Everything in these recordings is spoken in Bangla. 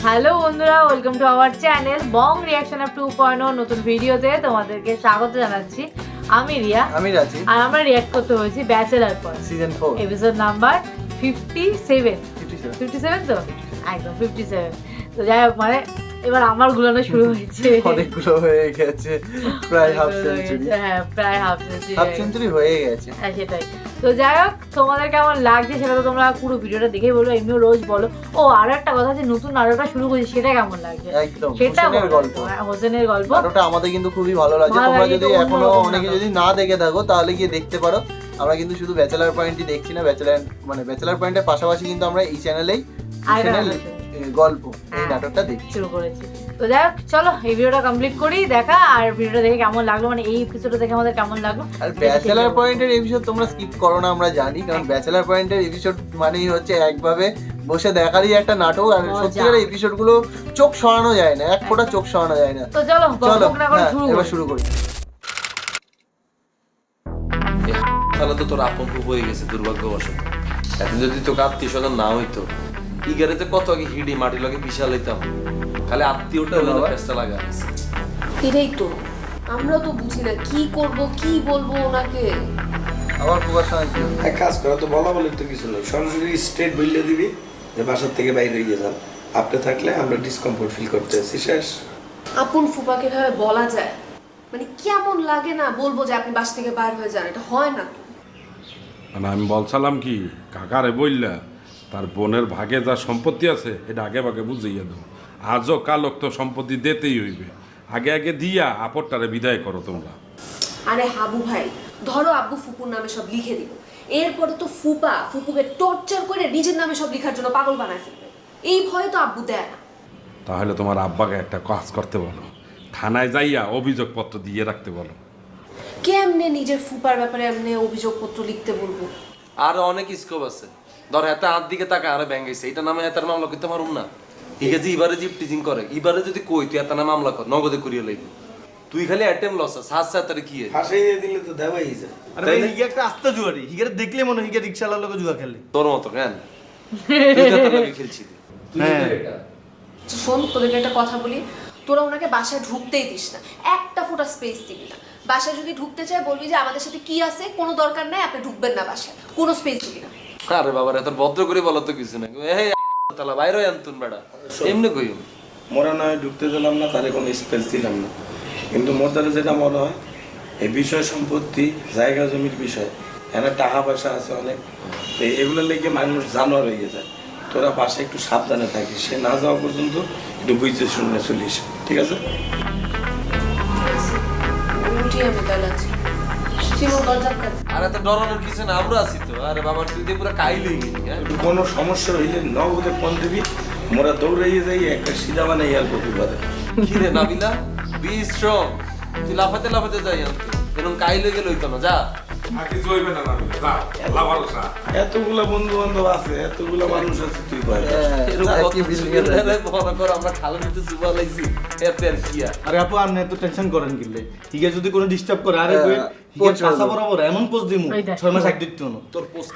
হ্যালো বন্ধুরা, welcome to our channel Bong reaction of 2.0 নতুন ভিডিওতে তোমাদেরকে স্বাগত জানাচ্ছি। আমি রিয়া, আমি রাজি, আর আমরা রিঅ্যাক্ট করতে হয়েছি bachelor point season 4 episode number 57 তো একদম 57। তো যাই হোক, মানে এবার আমার গুলানো শুরু হয়েছে, অনেকগুলো হয়ে গেছে, প্রায় হাফ সেঞ্চুরি। হ্যাঁ, প্রায় হাফ সেঞ্চুরি হয়ে গেছে। হ্যাঁ, সেটাই। তো যাই হোক, তোমাদের কেমন লাগছে সেটা তো তোমরা পুরো ভিডিওটা দেখেই বলবো। এমনিও রোজ বলো। ও আর একটা কথা, যে নতুন নাটকটা শুরু করেছি সেটা কেমন লাগছে? একদম সেটা হোসেনের গল্প, হোসেনের গল্প নাটকটা আমাদের কিন্তু খুবই ভালো লাগছে। তোমরা যদি এখনো অনেকে যদি না দেখে থাকো তাহলে গিয়ে দেখতে পারো। আমরা কিন্তু শুধু ব্যাচেলার পয়েন্টই দেখছি না, ব্যাচেলার পয়েন্টের পাশাপাশি কিন্তু আমরা এই চ্যানেলেই গল্প এই নাটকটা দেখি শুরু করেছি। তো যাই হোক, চলো এই ভিডিওটা কমপ্লিট করি দেখা। আর ভিডিওটা দেখে কেমন লাগলো, মানে এই এপিসোডটা দেখে আমাদের কেমন লাগলো। আর ব্যাচেলার পয়েন্টের এপিসোড তোমরা স্কিপ করো না, আমরা জানি, কারণ ব্যাচেলার পয়েন্টের এপিসোড মানেই হচ্ছে একভাবে বসে দেখারই একটা নাটক। আর সত্যিকারের এপিসোড গুলো চোখ সরানো যায় না, এক ফোঁটা চোখ সরানো যায় না। তো চলো এবার শুরু করি। তাহলে তো তোর আপন হয়ে গেছে দুর্ভাগ্যবশত। এখন যদি তোকে আত্মীয় স্বজন না হইতো, ইগারে যে কত আগে হিডি মাটি লাগে বিশাল হইতাম, খালি আত্মীয়টা হলো পেস্টা লাগা আছে। এটাই তো আমরা তো বুঝি না কি করব কি বলবো ওনাকে। আবার কুবার সময় কি এক কাজ করা তো বলা বলে তো কিছু নেই, সরাসরি স্ট্রেট বইলে দিবি যে বাসার থেকে বাইরে হয়ে যান। আপনি থাকলে আমরা ডিসকমফোর্ট ফিল করতেছি, শেষ। আপন ফুপাকে ভাবে বলা যায়, মানে কেমন লাগে না বলবো যে আপনি বাসা থেকে বাইরে হয়ে যান, এটা হয় না তো। মানে আমি বলছিলাম কি, কাকারে বললা তার বোনের ভাগে যা সম্পত্তি আছে এটা আগে ভাগে বুঝাইয়া দাও। আজও কালক তো সম্পত্তি দিতেই হইবে, আগে আগে দিয়া আপরটারে বিদায় করো তোমরা। আরে হাবু ভাই, ধরো আব্বু ফুপুর নামে সব লিখে দিব, এরপরে তো ফুপুকে টর্চার করে নিজের নামে সব লেখার জন্য পাগল বানায় ফেলবে। এই ভয়ে তো আব্বু দেয় না। তাহলে তোমার আব্বাকে একটা কাজ করতে বলো, থানায় যাইয়া অভিযোগপত্র দিয়ে রাখতে বলো। কেমনে নিজের ফুপার ব্যাপারে এমনি অভিযোগপত্র লিখতে বলবো? আর অনেক স্কোপ আছে। ধর এত হাত দিকে তাকে আরে ব্যাঙ্গাইছে, এটা নামে এত মামলা করতে পারুম না। ঠিক আছে, এবারে যে টিচিং করে, এবারে যদি কই তুই এত নামে মামলা কর, নগদে করিয়ে লইবি। তুই খালি অ্যাটেম লস সাত সাত তারে কি ফাঁসাইয়ে দিলে তো দেওয়াই যায়। আরে ভাই, হিগে একটা আস্তা জুয়ারি, হিগে দেখলে মনে হিগে রিকশাওয়ালার লোক জুয়া খেলে তোর মতো কেন তুই কত লাগে খেলছিস তুই? শোন, তোদেরকে একটা কথা বলি, তোরা ওনাকে বাসায় ঢুকতেই দিস না, একটা ফোঁটা স্পেস দিবি না। বাসায় যদি ঢুকতে চায় বলবি যে আমাদের সাথে কি আছে, কোনো দরকার নাই, আপনি ঢুকবেন না বাসায়, কোনো স্পেস দিবি না। আরে বাবা রে, তোর ভদ্র করে বলো তো কিছু না। এই তালা বাইরে আনতুন বেড়া এমনি কইম মোরা নয় ঢুকতে দিলাম না, তারে কোনো স্পেস দিলাম না, কিন্তু মোর দ্বারা যেটা মনে হয় এই বিষয় সম্পত্তি জায়গা জমির বিষয়, এখানে টাকা পয়সা আছে অনেক, এগুলো লেগে মানুষ জানোয়ার হয়ে যায়। তোরা পাশে একটু সাবধানে থাকিস, সে না যাওয়া পর্যন্ত একটু বুঝতে শুনে চলিস, ঠিক আছে? আমি তাহলে আছি, আরে তো ডরানোর কিছু না, আমরা আছি তো। আরে বাবা, তুই দিয়ে পুরো কাইলই গেলি। কোনো সমস্যা হইলে নগদে ফোন দিবি, মোরা দৌড়াইয়ে যাই একটা সিধা বানাই আর প্রতিবাদে। কি রে নাবিলা, বি স্ট্রং। তুই লাফাতে লাফাতে যাই আনতো, এরকম কাইলে গেলে হইতো না। যা এতগুলা বন্ধু বান্ধব আছে, এতগুলা মানুষ আছে, তুই আমরা খালা নিতে সুবা লাইছি এত আর কি। আরে আপু, আপনি এত টেনশন করেন কিলে? হিগে যদি কোনো ডিস্টার্ব করে, আরে হিগে পাছা বরাবর এমন পোস্ট দিমু 6 মাস এক দিতে না তোর পোস্ট।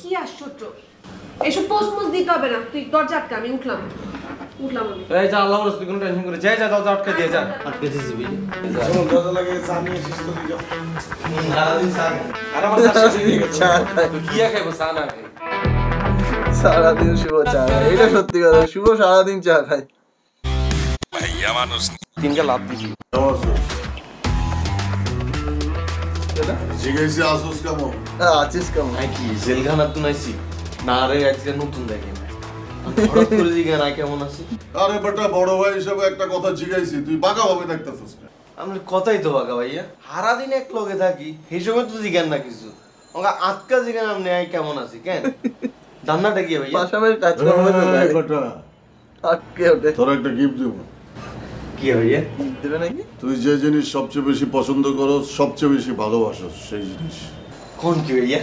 কি আশ্চর্য, এসব পোস্ট মোস্ট দিতে হবে না, তুই দরজা আটকা, আমি উঠলাম আমি। এই যা, আল্লাহর রাস্তায় কোনো টেনশন করে, যা দরজা আটকে দিয়ে যা, আটকে দিছি বিলি। শোনো, দরজা লাগে চা নিয়ে এসেছিস তো দিও। সারাদিন চা খাই, আর আমার চা শেষ হয়ে গেছে। তুই কি খাইবো? চা না খাই সারাদিন শুভ চা খায়, এটা সত্যি কথা। শুভ সারাদিন চা খায়। ভাইয়া মানুষ তিনটা লাভ দিছি। জিজ্ঞেসি আসুস কেমন? আছিস কেমন? কি জেলখানা তো নাইছি না রে, আজকে নতুন দেখেন হঠাৎ করে জিজ্ঞাসা না কেমন আছি। আরে বেটা, বড় ভাই হিসেবে একটা কথা জিজ্ঞাসি, তুই বাঁকা ভাবে দেখতেছিস না? আমি কথাই তো বাগা ভাইয়া, সারাদিন এক লগে থাকি, এই সময় তো জিজ্ঞান না কিছু। ওকে আটকা জিজ্ঞান আপনি কেমন আছি কেন? ধান্নাটা কি ভাইয়া? পাশাপাশি কাজ করবে তো এই বেটা, আটকে ওঠে। তোর একটা গিফট দেব। কি ভাইয়া দেবে নাকি? তুই যে জিনিস সবচেয়ে বেশি পছন্দ করো, সবচেয়ে বেশি ভালোবাসো, সেই জিনিস। কোন কি ভাইয়া?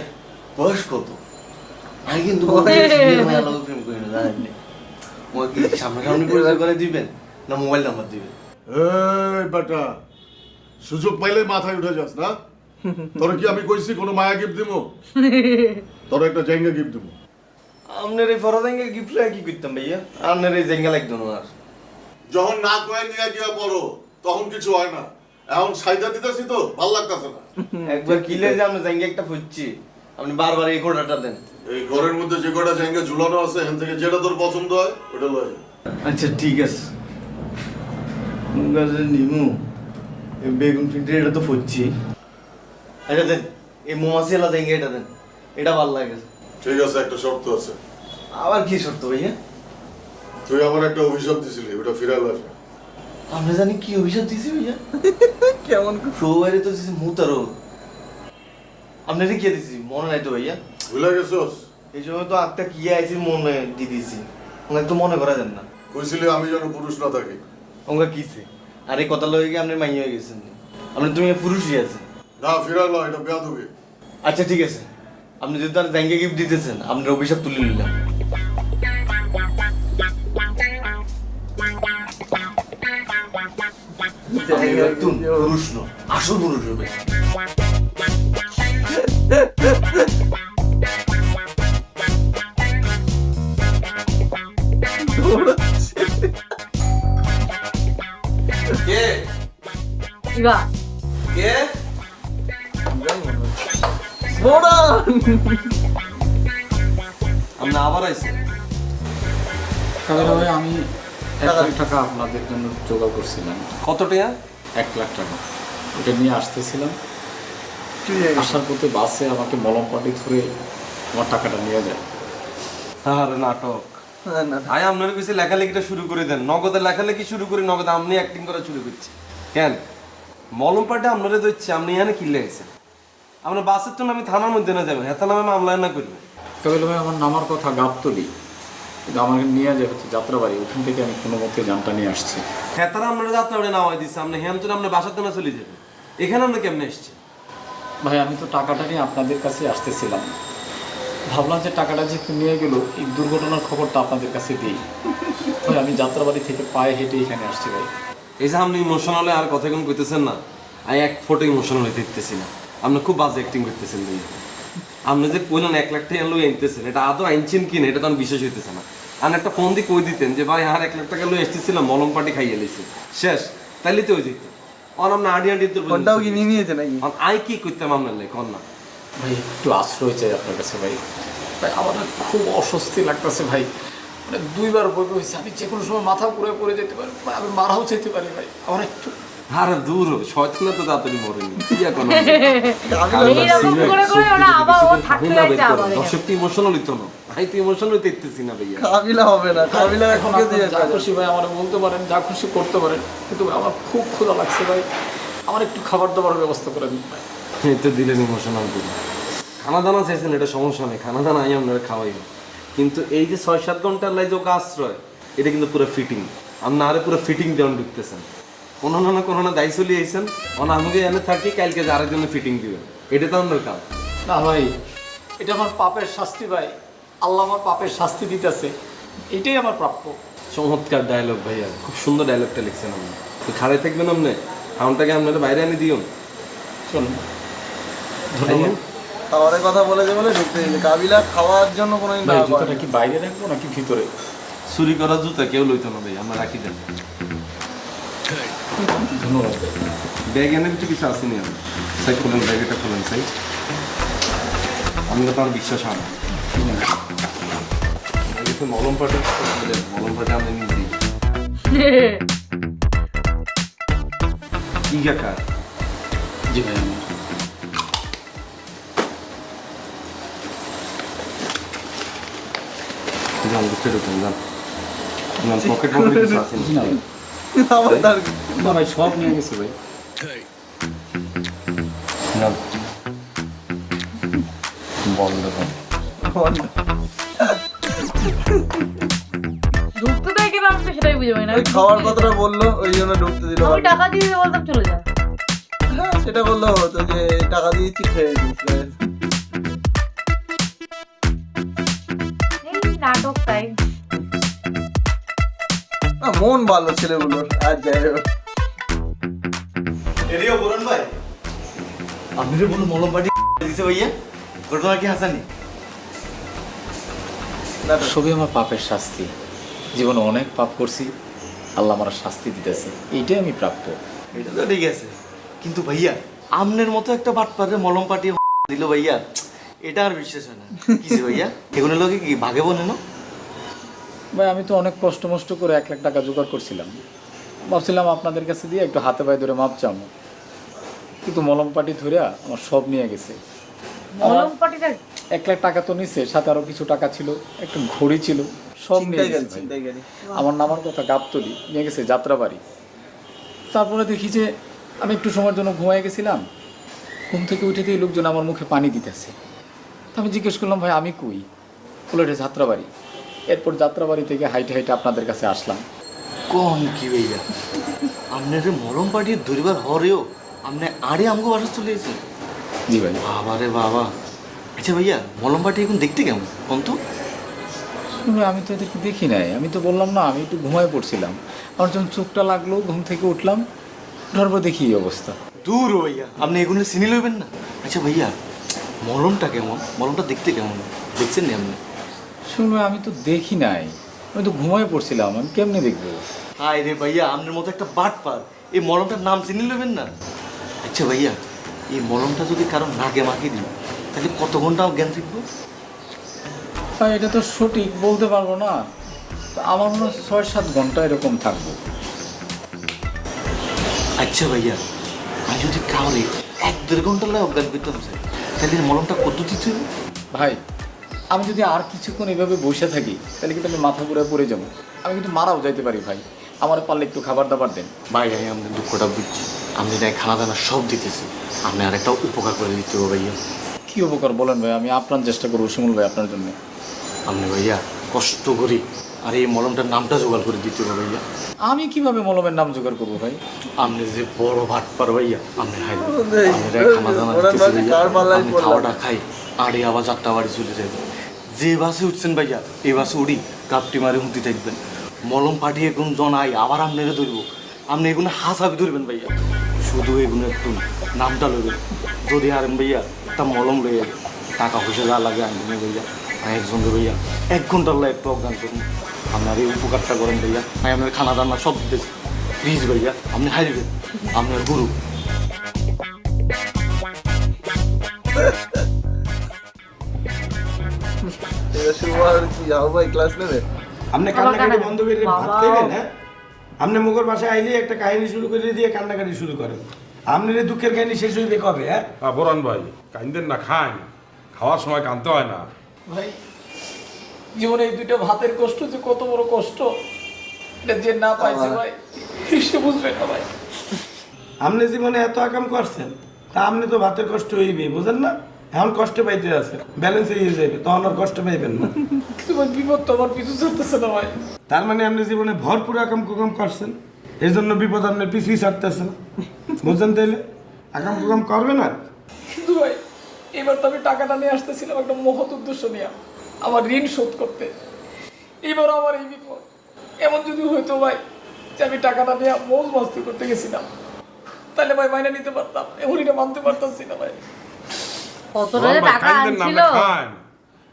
বয়স কত? আমি কিন্তু প্রেম করি না, জানেন না। কি সামনাসামনি পরিচয় করে দিবেন না মোবাইল নাম্বার দিবেন? এই বেটা, সুযোগ পাইলে মাথায় উঠে যাস না? তোর কি আমি কইছি কোনো মায়া গিফট দিব? তোর একটা জায়গা গিফট দিব। আপনার এই ফরা জায়গা গিফট কি করতাম ভাইয়া? আপনার এই জায়গা লাগতো না আর। যখন না কয়ে নিয়ে গিয়া পড়ো তখন কিছু হয় না, এখন সাইদা দিতেছি তো ভাল লাগতেছে না। একবার কিলে যে আমরা জায়গা একটা ফুটছি, আপনি বারবার এই ঘোড়াটা দেন। এই ঘরের মধ্যে যে কটা জায়গা ঝুলানো আছে এখান থেকে যেটা তোর পছন্দ হয় ওটা লয়। আচ্ছা ঠিক আছে, নিমু বেগুন ফিল্টার এটা তো ফুটছি, এটা দেন। এই মোমাসিলা জায়গা এটা দেন, এটা ভালো লাগে। ঠিক আছে, একটা শর্ত আছে। আবার কি শর্ত ভাইয়া? তুই আমার একটা অভিশাপ দিছিলি, ওটা ফিরাল আসবে। আমরা জানি কি অভিশাপ দিছি ভাইয়া? কেমন প্রবারে তো দিছি মুতারো। আপনারে কি দিছি মনে নাই তো ভাইয়া? ভুলে গেছস? এই সময় তো আত্মা কি আইছি মনে দি দিছি, ওনাকে তো মনে করা দেন না। কইছিলি আমি যেন পুরুষ না থাকি। ওঙ্গা কিছে আর এই কথা লয়ে গিয়ে আপনি মাইয়া হয়ে গেছেন। আপনি তুমি পুরুষই আছে না, ফিরাল এটা বেয়াদবি। আচ্ছা ঠিক আছে, আপনি যদি তার জায়গা গিফট দিতেছেন আপনার অভিশাপ তুলে নিলাম। পুরুষ ন, আসল পুরুষ হবে। কে ইবা কে আপনি আবার আইছেন? কারণ ভাই আমি 1 লাখ টাকা আপনাদের জন্য জোগাড় করছিলাম। কত টাকা? 1 লাখ টাকা ওটা নিয়ে আসতেছিলাম, আসার পথে বাসে আমাকে মলম পাটি ধরে আমার টাকাটা নিয়ে যায়। আরে নাটক! আই আপনার কাছে লেখালেখিটা শুরু করে দেন, নগদে লেখালেখি শুরু করে নগদে আপনি অ্যাক্টিং করা শুরু করছি কেন? মলম পাটে আপনারা দিচ্ছে, আপনি এখানে কিনলে গেছেন। আপনার বাসের তো আমি থানার মধ্যে না যাবেন, হেতা নামে মামলা না করবেন। কাবিল ভাই আমার নামার কথা গাবতলি, কিন্তু আমাকে নিয়ে যায় হচ্ছে যাত্রাবাড়ি, ওখান থেকে আমি কোনো মতে যানটা নিয়ে আসছি। হেতারা আপনারা যাত্রাবাড়ি নামাই দিচ্ছে, আপনি হেমচুর আপনার বাসার না চলে যাবেন, এখানে আপনি কেমনে এসছেন? ভাই আমি তো টাকাটা নিয়ে আপনাদের কাছে আসতেছিলাম, ভাবলাম যে টাকাটা যে নিয়ে গেল এই দুর্ঘটনার খবরটা আপনাদের কাছে দিই। ভাই আমি যাত্রাবাড়ি থেকে পায়ে হেঁটে এখানে আসছি ভাই। এই যে আপনি ইমোশনালে আর কথা কোন কইতেছেন না, আমি এক ফোটো ইমোশনাল দেখতেছি না। আপনি খুব বাজে অ্যাক্টিং করতেছেন ভাই। আপনি যে কইলেন 1 লাখ টাকা লই আনতেছেন, এটা আদৌ আনছেন কিনা এটা তো আমি বিশ্বাস হইতেছে না। আর একটা ফোন দিয়ে কই দিতেন যে ভাই আর 1 লাখ টাকা লই আসতেছিলাম, মলম পাটি খাইয়ে লিছি শেষ, তাইলে তো হয়ে যেত। আর আপনি আডি আডি তোর ফোনটাও কি নিয়ে নিয়েছে নাকি? আই কি করতাম আপনার লাই কর না ভাই একটু আশ্রয় চাই আপনার কাছে ভাই। ভাই আমার খুব অস্বস্তি লাগতেছে ভাই, মানে 2বার বই হয়েছে, আমি যে কোনো সময় মাথা পুরো পড়ে যেতে পারি, আমি মারাও যেতে পারি ভাই। আমার একটু আরে দূর শয়তান তো তাড়াতাড়ি মরেনি কি এখন এইরকম করে করে ওরা আবার ও থাকতে যাইতে আবার দর্শক কি ইমোশনাল হইতো না, আমি তো ইমোশনাল হইতে ইচ্ছেছি না ভাইয়া। কাবিলা হবে না, কাবিলা এখন এখন দিয়ে যা খুশি ভাই আমার বলতে পারেন, যা খুশি করতে পারেন, কিন্তু আমার খুব ক্ষুধা লাগছে ভাই, আমার একটু খাবার দাবার ব্যবস্থা করে দিন ভাই। এই তো দিলেন ইমোশনাল দিন। খানা দানা চাইছেন এটা সমস্যা নেই, খানা দানা আমি আপনারা খাওয়াই, কিন্তু এই যে 6-7 ঘন্টার লাই যে আশ্রয়, এটা কিন্তু পুরো ফিটিং। আপনি আরে পুরো ফিটিং দেওয়ান ঢুকতেছেন, কোনো না দায়ী চলে আইছেন, আমাকে এনে থাকি কালকে যারা জন্য ফিটিং দিবেন, এটা তো আপনার কাজ না ভাই, এটা আমার পাপের শাস্তি ভাই, আল্লাহ আমার পাপের শাস্তি দিতেছে, এটাই আমার প্রাপ্য। চমৎকার ডায়লগ ভাইয়া, খুব সুন্দর ডায়লগটা লিখছেন আপনি। তো খাড়াই থাকবেন আপনি, খাওয়ানটাকে আপনারা বাইরে এনে দিও। শুনুন ধন্যবাদ খাওয়ারের কথা বলে যে বলে ঢুকতে দিলে কাবিলা খাওয়ার জন্য কোনো ভাই। জুতাটা কি বাইরে রাখবো নাকি ভিতরে? চুরি করা জুতা কেউ লইতো না ভাই, আমরা রাখি দেন। ধন্যবাদ ভাই। ব্যাগ এনে কিছু আসেনি আমি সাই খুলেন, ব্যাগটা খুলেন সাই, আমি তো আমার বিশ্বাস হয় না। মলম পাটে আমি নিয়ে দিই কি কাকা? জি ভাই আমি যান বুঝতে ঢুকেন, যান পকেট কিছু আসেনি। না ভাই, আমার তার না ভাই সব নিয়ে গেছে ভাই। যান বন্ধ কর। ঢুকতে দেয় কেন আমি তো সেটাই বুঝে পাই না। ওই খাওয়ার কথাটা বললো ওই জন্য ঢুকতে দিল। আমি টাকা দিয়ে দিতে বলতাম চলে যা। হ্যাঁ সেটা বললো হতো যে টাকা দিয়েছি খেয়ে দিস। এই নাটক তাই। মন ভালো ছেলেগুলোর। আর যাই হোক এরিও বলুন ভাই, আপনি যে বলুন মলম পাটি দিছে ভাইয়া, ঘটনা কি হাসানি? সবই আমার পাপের শাস্তি। জীবনে অনেক পাপ করছি, আল্লাহ আমার শাস্তি দিতেছে, এইটাই আমি প্রাপ্য। এটা তো ঠিক আছে, কিন্তু ভাইয়া আমনের মতো একটা বাটপারে মলম পাটিয়ে দিল ভাইয়া, এটা আর বিশ্বাস হয় না। কিসে ভাইয়া এগুলো লোকে কি ভাগে বলে না? ভাই আমি তো অনেক কষ্ট মষ্ট করে 1 লাখ টাকা জোগাড় করছিলাম, ভাবছিলাম আপনাদের কাছে দিয়ে একটু হাতে পায়ে ধরে মাপ চামো, কিন্তু মলম পাটি ধরে আমার সব নিয়ে গেছে। মলম পাটিটা 1 লাখ টাকা তো নিচ্ছে, সাথে আরো কিছু টাকা ছিল, একটা ঘড়ি ছিল, সব নিয়ে গেছে। আমার নামার কথা গাবতলি, নিয়ে গেছে যাত্রাবাড়ি। তারপরে দেখি যে আমি একটু সময়ের জন্য ঘুমাই গেছিলাম, ঘুম থেকে উঠে দিয়ে লোকজন আমার মুখে পানি দিতেছে। তো আমি জিজ্ঞেস করলাম, ভাই আমি কই? বলে এটা যাত্রাবাড়ি। এরপর যাত্রাবাড়ি থেকে হাইটে হাইটে আপনাদের কাছে আসলাম। কোন কি ভাইয়া আপনার মলম পাটিয়ে ধরিবার হরেও আপনি আরে আমগো বাসা চলে এসেছেন? জি ভাই। বাবা রে বাবা। আচ্ছা ভাইয়া মলম পাটি এখন দেখতে কেমন কোন তো? আমি তো এদেরকে দেখি নাই, আমি তো বললাম না আমি একটু ঘুমায় পড়ছিলাম। আমার যখন চোখটা লাগলো, ঘুম থেকে উঠলাম, ওঠার পর দেখি এই অবস্থা। দূর ভাইয়া আপনি এগুলো চিনি লইবেন না। আচ্ছা ভাইয়া মলমটা কেমন, মলমটা দেখতে কেমন দেখছেন না আপনি? শুনবে আমি তো দেখি নাই, আমি তো ঘুমায় পড়ছিলাম, আমি কেমনে দেখবো? হায় রে ভাইয়া আপনার মতো একটা বাটপার, এই মলমটার নাম চিনি লইবেন না? আচ্ছা ভাইয়া এই মলমটা যদি কারো নাকে মাখিয়ে দিই তাহলে কত ঘন্টা জ্ঞান শিখবো? তাই এটা তো সঠিক বলতে পারবো না, তো আমার মনে হয় 6-7 ঘন্টা এরকম থাকবো। আচ্ছা ভাইয়া আমি যদি কাউরে 1-1.5 ঘন্টা লাগে অজ্ঞান করতাম স্যার, তাহলে এই মলমটা কত দিতে হবে? ভাই আমি যদি আর কিছুক্ষণ এইভাবে বসে থাকি তাহলে কিন্তু আমি মাথা ঘুরে পড়ে যাবো, আমি কিন্তু মারাও যাইতে পারি। ভাই আমার পারলে একটু খাবার দাবার দেন। ভাই আমি আপনার দুঃখটা বুঝছি, আপনি তাই খানা দানা সব দিতেছি, আপনি আর একটা উপকার করে দিতে হবে ভাইয়া। কী উপকার বলেন ভাই? আমি আপনার চেষ্টা করবো শিমুল ভাই আপনার জন্য। আপনি ভাইয়া কষ্ট করি আর এই মলমটার নামটা জোগাড় করে দিতে হবে ভাইয়া। আমি কিভাবে মলমের নাম জোগাড় করবো ভাই? আপনি যে বড় ভাটপার ভাইয়া, আপনি খানা দানা দিতেছি ভাইয়া, আপনি খাওয়াটা খাই আরে আবার যাত্রাবাড়ি চলে যাবে। যে বাসে উঠছেন ভাইয়া এই বাসে উঠি কাপটি মারে হুঁতি থাকবেন, মলম পাঠিয়ে কোন জনাই আবার আপনারা ধরবো, আপনি এগুলো হাসাবি ধরবেন ভাইয়া। শুধু এগুলো একটু নামটা লইবেন, যদি আরেন ভাইয়া তা মলম লইয়া টাকা পয়সা যা লাগে আনবেন ভাইয়া। আমি একজনকে ভাইয়া 1 ঘন্টার লাগে একটু অজ্ঞান করুন, আপনার এই উপকারটা করেন ভাইয়া। আমি আপনার খানা দানা সব দিতেছি, প্লিজ ভাইয়া আপনি হারিবেন, আপনার গুরু। আপনি কান্নাকাটি বন্ধ করে ভাত খাইবেন? হ্যাঁ আপনি মুখের বাসায় আইলে একটা কাহিনী শুরু করে দিয়ে কান্নাকাটি শুরু করেন, আপনার এই দুঃখের কাহিনী শেষ হইবে কবে? হ্যাঁ বরণ ভাই কাইন্দেন না, খান, খাওয়ার সময় কানতে হয় না। ভাই জীবনে এই 2টা ভাতের কষ্ট যে কত বড় কষ্ট, এটা যে না পাইছে ভাই সে বুঝবে না ভাই। আপনি জীবনে এত আকাম করছেন, তা আপনি তো ভাতের কষ্ট হইবে, বুঝেন না? এখন কষ্ট পাইতে আছে, ব্যালেন্স হয়ে যাবে, তখন আর কষ্ট পাইবেন না। কিন্তু ভাই বিপদ তো আমার পিছু ছাড়তেছে না ভাই। তার মানে আপনি জীবনে ভরপুর আকাম কুকাম করছেন, এই জন্য বিপদ আপনার পিছুই ছাড়তেছে না, বুঝছেন? তাইলে আকাম কুকাম করবে না। কিন্তু ভাই এবার তো আমি টাকাটা নিয়ে আসতেছিলাম একটা মহৎ উদ্দেশ্য নিয়ে, আমার ঋণ শোধ করতে। এবার আমার এই বিপদ, এমন যদি হইতো ভাই যে আমি টাকাটা নিয়ে মৌজ মাস্তি করতে গেছিলাম, তাহলে ভাই মাইনে নিতে পারতাম, এমন এটা মানতে পারতাম না ভাই। কতটা যে টাকা আনছিল,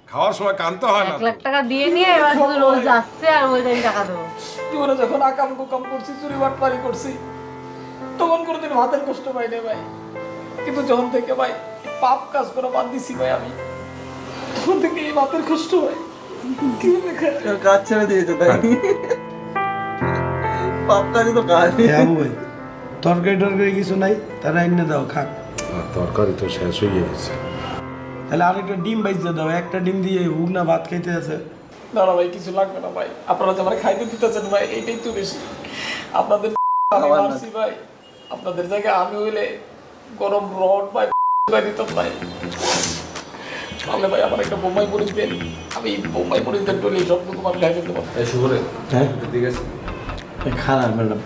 খাওয়ার সময় কানতে হয় না। 1 লাখ টাকা দিয়ে নিয়ে এবার শুধু রোজ আসছে আর ওই টাকা দেবো। জীবনে যখন আকাম কুকাম করছি, চুরি বাটপারি করছি, তখন কোনোদিন ভাতের কষ্ট পাই না ভাই। কিন্তু যখন থেকে ভাই পাপ কাজ করা বাদ দিছি ভাই আমি, তখন থেকে এই ভাতের কষ্ট হয়। কাজ ছেড়ে দিয়েছে তাই? পাপ কাজে তো কাজ। ভাই তরকারি টরকারি কিছু নাই, তারা এনে দাও খাক। তরকারি তো শেষ হয়ে গেছে, তাহলে আরেকটা ডিম বাইজে দাও, একটা ডিম দিয়ে হুক না ভাত খাইতে আছে। না না ভাই কিছু লাগবে না ভাই, আপনারা যে আমার খাইতে দিতেছেন ভাই এইটাই তো বেশি। আপনাদের মারছি ভাই, আপনাদের জায়গায় আমি হইলে গরম রড ভাই দিতাম ভাই। তাহলে ভাই আমার একটা বোম্বাই মরিচ দেন, আমি বোম্বাই মরিচ দেন বলে সবটুকু আমি খাই ফেলতে পারবো। হ্যাঁ খারাপ ম্যাডাম,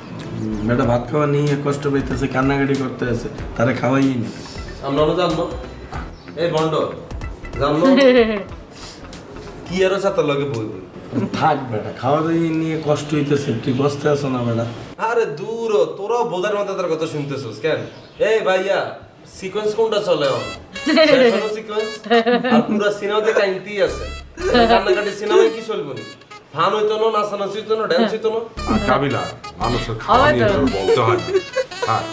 ম্যাডাম ভাত খাওয়া নিয়ে কষ্ট পাইতেছে, কান্নাকাটি করতে আছে, তারা খাওয়াই নি। আমরা জানবো এই বন্ড জানবো কি আরো সাতার লগে বই বই থাক বেটা, খাওয়া দাওয়া নিয়ে কষ্ট হইতেছে, তুই বসতে আসো না বেটা। আরে দূর তোরাও বোঝার মতো তার কথা শুনতেছিস কেন? এই ভাইয়া সিকোয়েন্স কোনটা চলে সিকোয়েন্স আর পুরো সিনেমাতে কাইন্তি আছে, কান্নাকাটি সিনেমায় কি চলবে না? ফান হইতো না, নাচানাচি হইতো না, ড্যান্স হইতো না। আর কাবিলা মানুষের খাওয়া নিয়ে বলতে হয় না। হ্যাঁ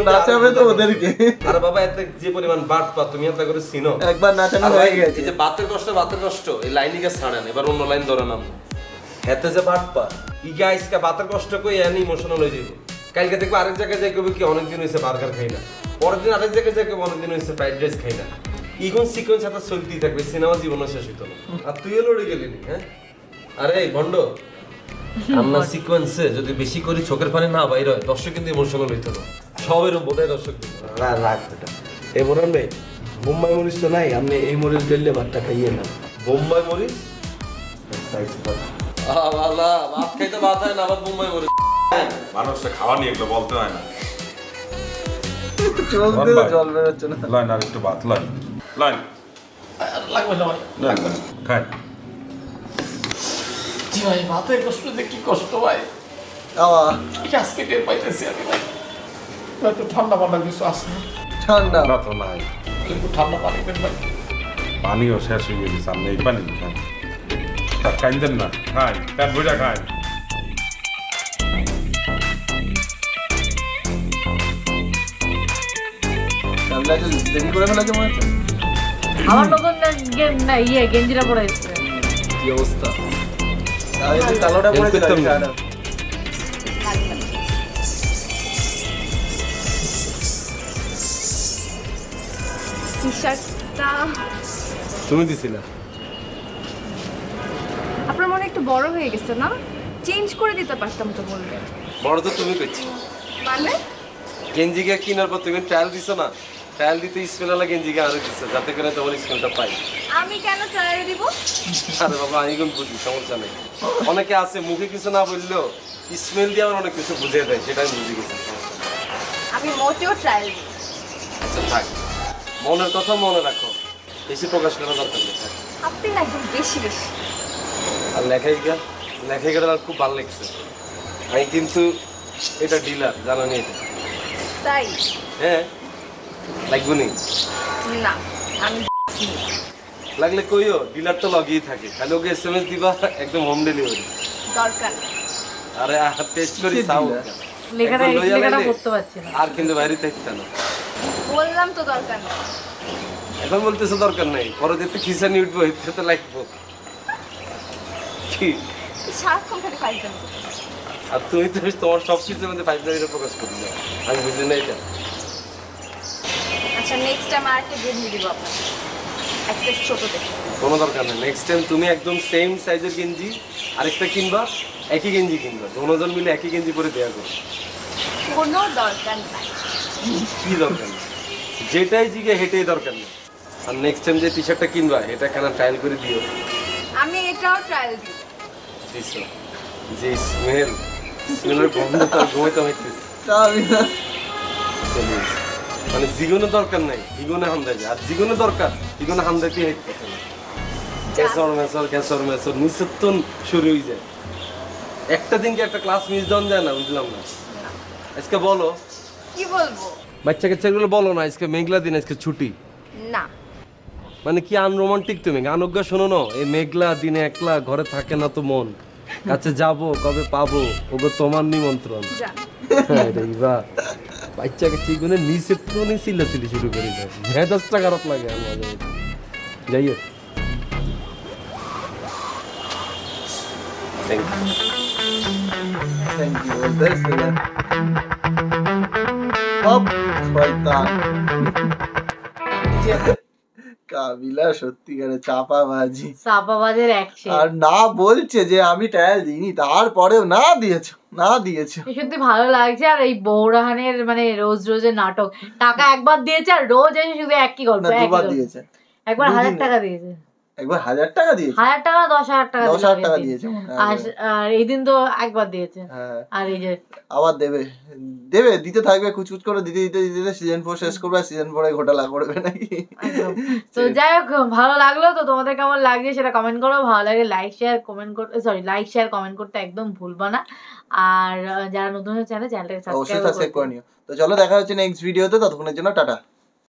নাচাবে তো ওদেরকে। আরে বাবা এত যে পরিমাণ বাট পা তুমি এত করে চিনো, একবার নাচানো হয়ে গেছে। এই যে বাতের কষ্ট এই লাইনিকে ছাড়েন, এবার অন্য লাইন ধরে নাম হেতে যে বাট পা ইগা আজকে বাতের কষ্ট কই এনে ইমোশনাল হয়ে যাবে। কালকে দেখবো আরেক জায়গায় যাই কবে কি অনেকদিন হয়েছে বার্গার খাই না, পরের দিন আরেক জায়গায় যাই কবে অনেকদিন হয়েছে ফ্রাইড রাইস খাই না। ইগন সিকোয়েন্স হাতে চলতেই থাকবে, সিনেমা জীবনও শেষ হইতো না। আর তুইও লড়ে গেলি নি। হ্যাঁ আরে ভন্ড, আমরা সিকোয়েন্সে যদি বেশি করি চোখের পানি না বাইর হয়, দর্শক কিন্তু ইমোশনাল হইতো না। সবের বোধহয় দর্শক রাখ বেটা এবার নেই বোম্বাই মরিচ তো নাই, আপনি এই মরিচ ঢেললে ভাতটা খাইয়ে না। বোম্বাই মরিচ ভাত খাইতে ভাত হয় না, আবার বোম্বাই মরিচ। মানুষের খাওয়া নিয়ে একটু বলতে হয় না। জল বেরোচ্ছে না। লাইন আর একটু ভাত লাইন লাইন লাগবে না ভাই, লাগবে খাই। জি ভাই, ভাতের কষ্ট যে কি কষ্ট ভাই, আজকে টের পাইতেছি আমি ভাই। একটু ঠান্ডা পান্ডা কিছু আছে না? ঠান্ডা আমরা তো নাই, কিন্তু ঠান্ডা পানি পেন ভাই। পানিও শেষ হয়ে গেছে, সামনে এই পানি খাই। কাইন্দেন না, খাই পেট ভরে খাই। দেরি করে ফেলেছে মনে হচ্ছে। আমার নতুন গেঞ্জিটা পরে এসছে। কি অবস্থা? কালোটা পরে টি-শার্টটা তুমি দিছিলা? আপনার মনে একটু বড় হয়ে গেছে না? চেঞ্জ করে দিতে পারতাম তো বললে। বড় তো তুমি করছি। মানে গেঞ্জিকে কিনার পর তুমি ট্রায়াল দিছো না? ট্রায়াল দিতে স্মেলওয়ালা গেঞ্জিকে আরো দিচ্ছে, যাতে করে তোমার স্মেলটা পাই। আমি কেন ট্রায়াল দিব? আরে বাবা আমি কোন বুঝি, সমস্যা নেই। অনেকে আছে মুখে কিছু না বললেও স্মেল দিয়ে আমার অনেক কিছু বুঝিয়ে দেয়, সেটা আমি বুঝে গেছি। আমি মোটেও ট্রায়াল দিব। আচ্ছা থাক, মনের কথা মনে রাখো, বেশি প্রকাশ করার দরকার নেই। আপনি না একদম বেশি বেশি। আর লেখাইকাটা আমার খুব ভালো লাগছে। আমি কিন্তু এটা ডিলার, জানো নি? এটা তাই? হ্যাঁ লাগবো নি? না আমি লাগলে কইও, ডিলার তো লগেই থাকে, খালি ওকে SMS দিবা, একদম হোম ডেলিভারি। দরকার নেই। আরে টেস্ট করি সাউ লেখাটা পড়তে পারছি না। আর কিন্তু বাইরে থাকতে না। বললাম তো দরকার নেই। এখন বলতেছে দরকার নেই, পরে যেতে খিসানি উঠবো, এতে তো লাগবো কি? সারাক্ষণ খালি ফাইজলামি করতে। আর তুমি তো তোমার সব কিছুর মধ্যে ফাইজলামিটা প্রকাশ করতে দাও, আমি বুঝি না এটা। আচ্ছা নেক্সট টাইম আরেকটা গেঞ্জি দিব আপনাকে, একটা ছোট দেখে। কোনো দরকার নেই, নেক্সট টাইম তুমি একদম সেম সাইজের গেঞ্জি আরেকটা কিনবা, একই গেঞ্জি কিনবা, দুজন মিলে একই গেঞ্জি পরে দেয়া করো। কোনো দরকার নাই। কি দরকার নেই? যেটাই জিগে হেঁটেই দরকার নেই। আর নেক্সট টাইম যে টি শার্টটা কিনবা, এটা কেন ট্রায়াল করে দিও। আমি এটাও ট্রায়াল দিব। দিছো যে স্মেলের গন্ধ তো ঘুমাইতে হইতেছে। মানে জীবনে দরকার নাই, জীবনে হাম দেয়, আর জীবনে দরকার, জীবনে হাম দিতে হইতেছে না। ক্যাসর মেসর নিঃসত্তন শুরু হয়ে যায়। একটা দিন কি একটা ক্লাস মিস দেওয়া যায় না? বুঝলাম না। আজকে বলো কি বলবো? বাচ্চা কাচ্চাগুলো বলো না, আজকে মেঘলা দিন, আজকে ছুটি। না মানে কি আনরোমান্টিক তুমি? গানজ্ঞা শোনো না? এই মেঘলা দিনে একলা ঘরে থাকে না তো মন, কাছে যাবো কবে পাবো, ওগো তোমার নিমন্ত্রণ। বাচ্চা কাচ্চা এগুলো নিচে তো চিল্লাচিল্লি শুরু করে দেয়, মেজাজটা খারাপ লাগে। যাই হোক, কাবিলা সত্যিকারে চাপাবাজি, চাপাবাজের অ্যাকশন। আর না বলছে যে আমি ট্রায়াল দিইনি, তারপরেও না দিয়েছো। সত্যি ভালো লাগছে। আর এই বৌরাহানের মানে রোজ রোজের নাটক, টাকা একবার দিয়েছে আর রোজ এসে শুধু একই গল্প। দিয়েছে একবার 1000 টাকা দিয়েছে, একবার 1000 টাকা দিয়েছে, 1000 টাকা 10,000 টাকা 10,000 টাকা দিয়েছে। আর এই দিন তো একবার দিয়েছে। আর এই যে আবার দিতে থাকবে, কুচকুচ করে দিতে সিজন 4 শেষ করবে, আর সিজন 4 ঘোটালা করবে নাকি। তো যাই হোক, ভালো লাগলো তো। তোমাদের কেমন লাগছে সেটা কমেন্ট করো। ভালো লাগে লাইক শেয়ার কমেন্ট করতে একদম ভুলবা না। আর যারা নতুন হচ্ছে চ্যানেলটাকে সাবস্ক্রাইব করে নিও। তো চলো দেখা হচ্ছে নেক্সট ভিডিওতে, ততক্ষণের জন্য টাটা।